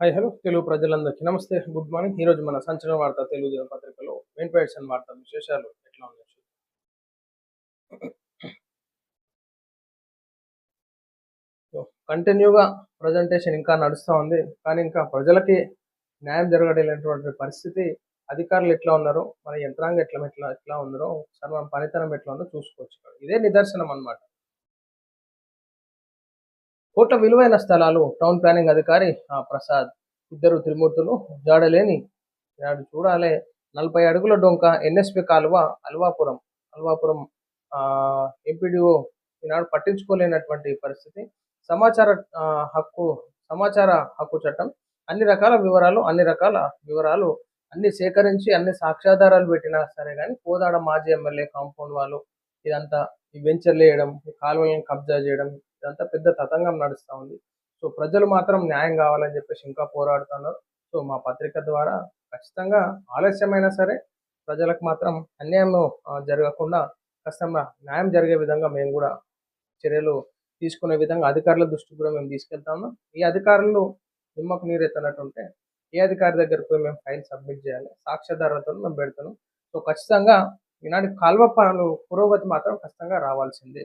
Hi hello Telugu ప్రజలందరికీ నమస్తే, good morning. ఈరోజు మన సంచలన వార్త తెలుగు దినపత్రికలో వెంకటేశ్వర వార్త విశేషాలు ఎట్లా ఉన్నాయి కంటిన్యూగా ప్రజెంటేషన్ ఇంకా నడుస్తూ ఉంది, కానీ ఇంకా ప్రజలకి న్యాయం జరగలేనటువంటి పరిస్థితి. అధికారులు ఎట్లా ఉన్నారో, మన యంత్రాంగం ఎట్లా ఎట్లా ఎట్లా ఉందో, సర్వం పనితనం ఎట్లా ఉందో చూసుకోవచ్చు. ఇదే నిదర్శనం అన్నమాట. కోట్ల విలువైన స్థలాలు టౌన్ ప్లానింగ్ అధికారి ప్రసాద్, ఇద్దరు త్రిమూర్తులు జాడలేని నాడు చూడాలే. 40 అడుగుల డొంక ఎన్ఎస్పి కాలువ అల్వాపురం అల్వాపురం ఎంపీడీఓ ఈనాడు పట్టించుకోలేనటువంటి పరిస్థితి. సమాచార ఆ, హక్కు సమాచార హక్కు చట్టం అన్ని రకాల వివరాలు అన్ని సేకరించి అన్ని సాక్ష్యాధారాలు పెట్టినా సరే కానీ కోదాడ మాజీ ఎమ్మెల్యే కాంపౌండ్ వాళ్ళు ఇదంతా ఈ వెంచర్లు వేయడం, ఈ కాలువలను కబ్జా చేయడం, ఇదంతా పెద్ద తతంగం నడుస్తూ ఉంది. సో ప్రజలు మాత్రం న్యాయం కావాలని చెప్పేసి ఇంకా పోరాడుతున్నారు. సో మా పత్రిక ద్వారా ఖచ్చితంగా ఆలస్యమైనా సరే ప్రజలకు మాత్రం అన్యాయం జరగకుండా ఖచ్చితంగా న్యాయం జరిగే విధంగా మేము కూడా చర్యలు తీసుకునే విధంగా అధికారుల దృష్టికి కూడా మేము తీసుకెళ్తాము. ఈ అధికారులు నిమ్మకు నీరెత్తనట్టుంటే ఏ అధికారి దగ్గరకు పోయి మేము ఫైల్ సబ్మిట్ చేయాలి, సాక్ష్యాధారాలతో మేము పెడతాను. సో ఖచ్చితంగా ఈనాటి కాల్వ పనులు పురోగతి మాత్రం ఖచ్చితంగా రావాల్సిందే.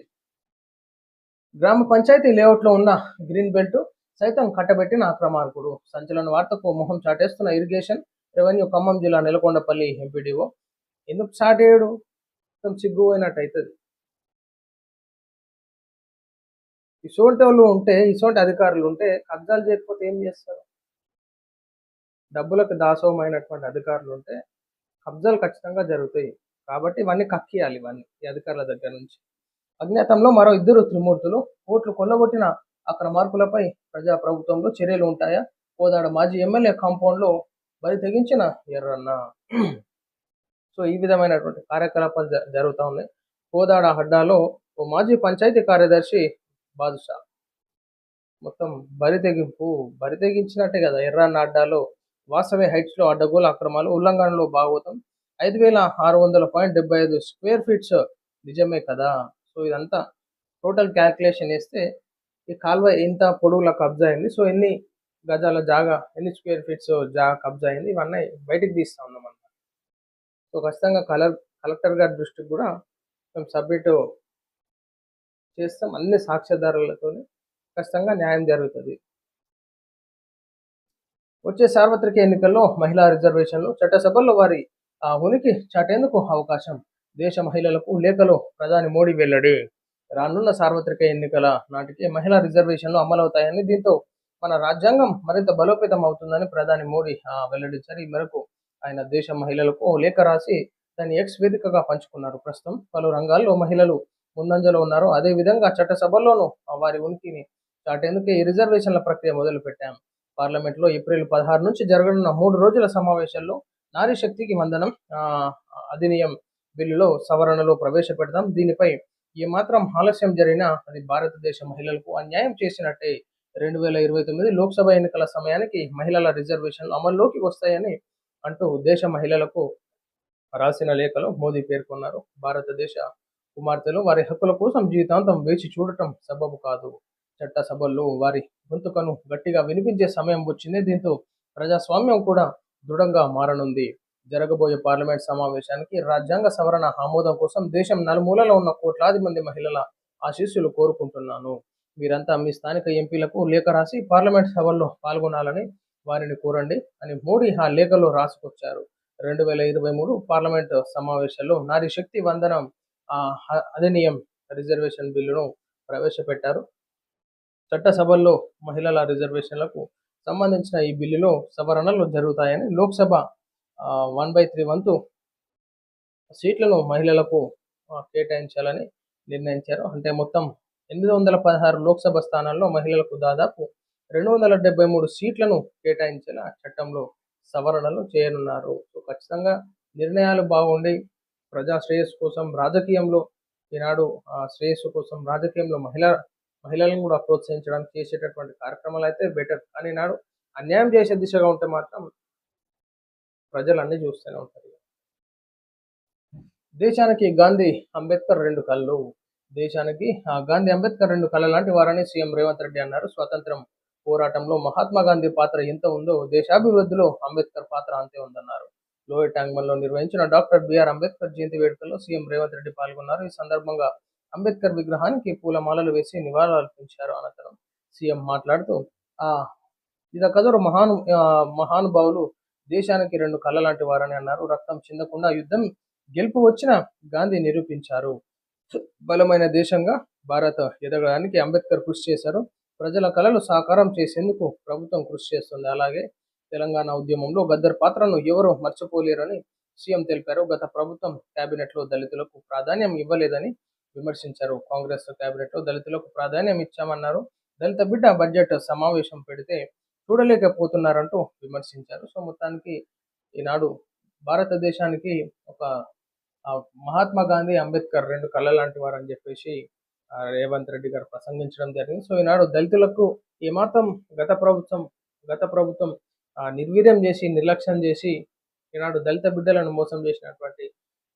గ్రామ పంచాయతీ లేఅవుట్లో ఉన్న గ్రీన్ బెల్ట్ సైతం కట్టబెట్టిన అక్రమార్కుడు. సంచలన వార్తకు మొహం చాటేస్తున్న ఇరిగేషన్ రెవెన్యూ ఖమ్మం జిల్లా నెలకొండపల్లి ఎంపీడీఓ. ఎందుకు చాటేయడు? మొత్తం సిగ్గుపోయినట్టు అవుతుంది. ఇటువంటి వాళ్ళు ఉంటే, ఇటువంటి అధికారులు ఉంటే కబ్జాలు చేయకపోతే ఏం చేస్తారు? డబ్బులకు దాసోహమైనటువంటి అధికారులు ఉంటే కబ్జాలు ఖచ్చితంగా జరుగుతాయి. కాబట్టి ఇవన్నీ కక్కియాలి, ఇవన్నీ ఈ అధికారుల దగ్గర నుంచి. అజ్ఞాతంలో మరో ఇద్దరు త్రిమూర్తులు, కోట్లు కొల్లగొట్టిన అక్రమార్కులపై ప్రజా ప్రభుత్వంలో చర్యలు ఉంటాయా? కోదాడ మాజీ ఎమ్మెల్యే కాంపౌండ్లో బరి తెగించిన ఎర్రన్న. సో ఈ విధమైనటువంటి కార్యకలాపాలు జరుగుతూ ఉన్నాయి. కోదాడ అడ్డాలో ఓ మాజీ పంచాయతీ కార్యదర్శి బాదుషా మొత్తం బరి తెగించినట్టే కదా. ఎర్రన్న అడ్డాలో వాసవి హైట్స్లో అడ్డగోలు అక్రమాలు ఉల్లంఘనలో భాగవతం 5,600.75 స్క్వేర్ ఫీట్స్ నిజమే కదా. సో ఇదంతా టోటల్ క్యాల్కులేషన్ వేస్తే ఈ కాల్వ ఎంత పొడవుల కబ్జా అయింది, సో ఎన్ని గజాల జాగా, ఎన్ని స్క్వేర్ ఫీట్స్ జాగా కబ్జా అయింది, ఇవన్నీ బయటికి తీస్తా ఉన్నాం అన్నమాట. సో ఖచ్చితంగా కలెక్టర్ గారి దృష్టికి కూడా మేము సబ్మిట్ చేస్తాం. అన్ని సాక్ష్యాధారాలతో ఖచ్చితంగా న్యాయం జరుగుతుంది. వచ్చే సార్వత్రిక ఎన్నికల్లో మహిళా రిజర్వేషన్లు చట్టసభల్లో వారి ఉనికి చాటేందుకు అవకాశం. దేశ మహిళలకు లేఖలో ప్రధాని మోడీ వెల్లడి. రానున్న సార్వత్రిక ఎన్నికల నాటికి మహిళా రిజర్వేషన్లు అమలవుతాయని, దీంతో మన రాజ్యాంగం మరింత బలోపేతం అవుతుందని ప్రధాని మోడీ వెల్లడించారు. ఈ మేరకు ఆయన దేశ మహిళలకు లేఖ రాసి దాన్ని ఎక్స్ వేదికగా పంచుకున్నారు. ప్రస్తుతం పలు రంగాల్లో మహిళలు ముందంజలో ఉన్నారు. అదేవిధంగా చట్టసభల్లోనూ వారి ఉనికిని చాటేందుకే ఈ రిజర్వేషన్ల ప్రక్రియ మొదలు పెట్టాం. పార్లమెంట్లో ఏప్రిల్ 16 నుంచి జరగనున్న 3 రోజుల సమావేశాల్లో నారీ శక్తికి వందనం అధినియం బిల్లులో సవరణలు ప్రవేశపెడతాం. దీనిపై ఏమాత్రం ఆలస్యం జరిగినా అది భారతదేశ మహిళలకు అన్యాయం చేసినట్టే. 2029 లోక్సభ ఎన్నికల సమయానికి మహిళల రిజర్వేషన్లు అమల్లోకి వస్తాయని అంటూ దేశ మహిళలకు రాసిన లేఖలో మోదీ పేర్కొన్నారు. భారతదేశ కుమార్తెలు వారి హక్కుల కోసం జీవితాంతం వేచి చూడటం సబబు కాదు. చట్టసభల్లో వారి గొంతుకను గట్టిగా వినిపించే సమయం వచ్చింది. దీంతో ప్రజాస్వామ్యం కూడా దృఢంగా మారనుంది. జరగబోయే పార్లమెంట్ సమావేశానికి రాజ్యాంగ సవరణ ఆమోదం కోసం దేశం నలుమూలలో ఉన్న కోట్లాది మంది మహిళల ఆశీస్సులు కోరుకుంటున్నాను. మీరంతా మీ స్థానిక ఎంపీలకు లేఖ రాసి పార్లమెంట్ సభల్లో పాల్గొనాలని వారిని కోరండి అని మోడీ ఆ లేఖలో రాసుకొచ్చారు. 2023 పార్లమెంట్ సమావేశాల్లో నారీ శక్తి వందనం అధినియం రిజర్వేషన్ బిల్లును ప్రవేశపెట్టారు. చట్టసభల్లో మహిళల రిజర్వేషన్లకు సంబంధించిన ఈ బిల్లులో సవరణలు జరుగుతాయని, లోక్సభ 1/3 వంతు సీట్లను మహిళలకు కేటాయించాలని నిర్ణయించారు. అంటే మొత్తం 816 లోక్సభ స్థానాల్లో మహిళలకు దాదాపు 273 సీట్లను కేటాయించేలా చట్టంలో సవరణలు చేయనున్నారు. సో ఖచ్చితంగా నిర్ణయాలు బాగుండి ప్రజా శ్రేయస్సు కోసం రాజకీయంలో ఈనాడు శ్రేయస్సు కోసం రాజకీయంలో మహిళలను కూడా ప్రోత్సహించడానికి చేసేటటువంటి కార్యక్రమాలు అయితే బెటర్. కానీ నాడు అన్యాయం చేసే దిశగా ఉంటే మాత్రం ప్రజలు అన్ని చూస్తూనే ఉంటారు. దేశానికి గాంధీ అంబేద్కర్ రెండు కళ్ళు. దేశానికి గాంధీ అంబేద్కర్ రెండు కళ్ళ లాంటి వారని సీఎం రేవంత్ రెడ్డి అన్నారు. స్వాతంత్రం పోరాటంలో మహాత్మా గాంధీ పాత్ర ఎంత ఉందో దేశాభివృద్ధిలో అంబేద్కర్ పాత్ర అంతే ఉందన్నారు. లోయర్ ట్యాంక్మన్లో నిర్వహించిన డాక్టర్ బిఆర్ అంబేద్కర్ జయంతి వేడుకల్లో సీఎం రేవంత్ రెడ్డి పాల్గొన్నారు. ఈ సందర్భంగా అంబేద్కర్ విగ్రహానికి పూలమాలలు వేసి నివాళులర్పించారు. అనంతరం సీఎం మాట్లాడుతూ ఆ ఇదొకరు మహానుభావులు దేశానికి రెండు కళ్ళ లాంటి వారని అన్నారు. రక్తం చిందకుండా యుద్ధం గెలుపు వచ్చిన గాంధీ నిరూపించారు. బలమైన దేశంగా భారత్ ఎదగడానికి అంబేద్కర్ కృషి చేశారు. ప్రజల కలలు సాకారం చేసేందుకు ప్రభుత్వం కృషి చేస్తుంది. అలాగే తెలంగాణ ఉద్యమంలో గద్దర్ పాత్రను ఎవరూ మర్చిపోలేరని సీఎం తెలిపారు. గత ప్రభుత్వం కేబినెట్లో దళితులకు ప్రాధాన్యం ఇవ్వలేదని విమర్శించారు. కాంగ్రెస్ కేబినెట్లో దళితులకు ప్రాధాన్యం ఇచ్చామన్నారు. దళిత బిడ్డ బడ్జెట్ సమావేశం పెడితే చూడలేకపోతున్నారంటూ విమర్శించారు. సో మొత్తానికి ఈనాడు భారతదేశానికి ఒక మహాత్మా గాంధీ, అంబేద్కర్ రెండు కళ్ళ లాంటి వారు అని చెప్పేసి రేవంత్ రెడ్డి గారు ప్రసంగించడం జరిగింది. సో ఈనాడు దళితులకు ఏమాత్రం గత ప్రభుత్వం నిర్వీర్యం చేసి నిర్లక్ష్యం చేసి ఈనాడు దళిత బిడ్డలను మోసం చేసినటువంటి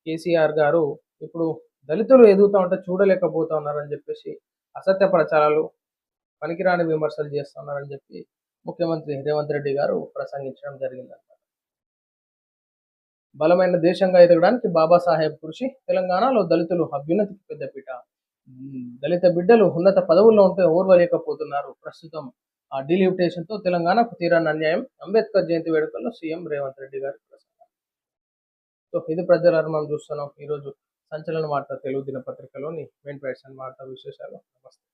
కేసీఆర్ గారు ఇప్పుడు దళితులు ఎదుగుతూ ఉంటే చూడలేకపోతా ఉన్నారని చెప్పేసి అసత్య ప్రచారాలు, పనికిరాని విమర్శలు చేస్తున్నారని చెప్పి ముఖ్యమంత్రి రేవంత్ రెడ్డి గారు ప్రసంగించడం జరిగిందన్నమాట. బలమైన దేశంగా ఎదగడానికి బాబాసాహెబ్ కృషి, తెలంగాణలో దళితులు అభ్యున్నతికి పెద్దపీట. దళిత బిడ్డలు ఉన్నత పదవుల్లో ఉంటే ఓర్వలేకపోతున్నారు. ప్రస్తుతం డీలిమిటేషన్తో తెలంగాణకు తీరాని అన్యాయం. అంబేద్కర్ జయంతి వేడుకల్లో సీఎం రేవంత్ రెడ్డి గారి ప్రసంగం. సో ఇది ప్రజల మనం చూస్తున్నాం ఈరోజు సంచలన వార్త తెలుగు దినపత్రికలోని మెయిన్ వార్తా విశేషాలు. నమస్తే.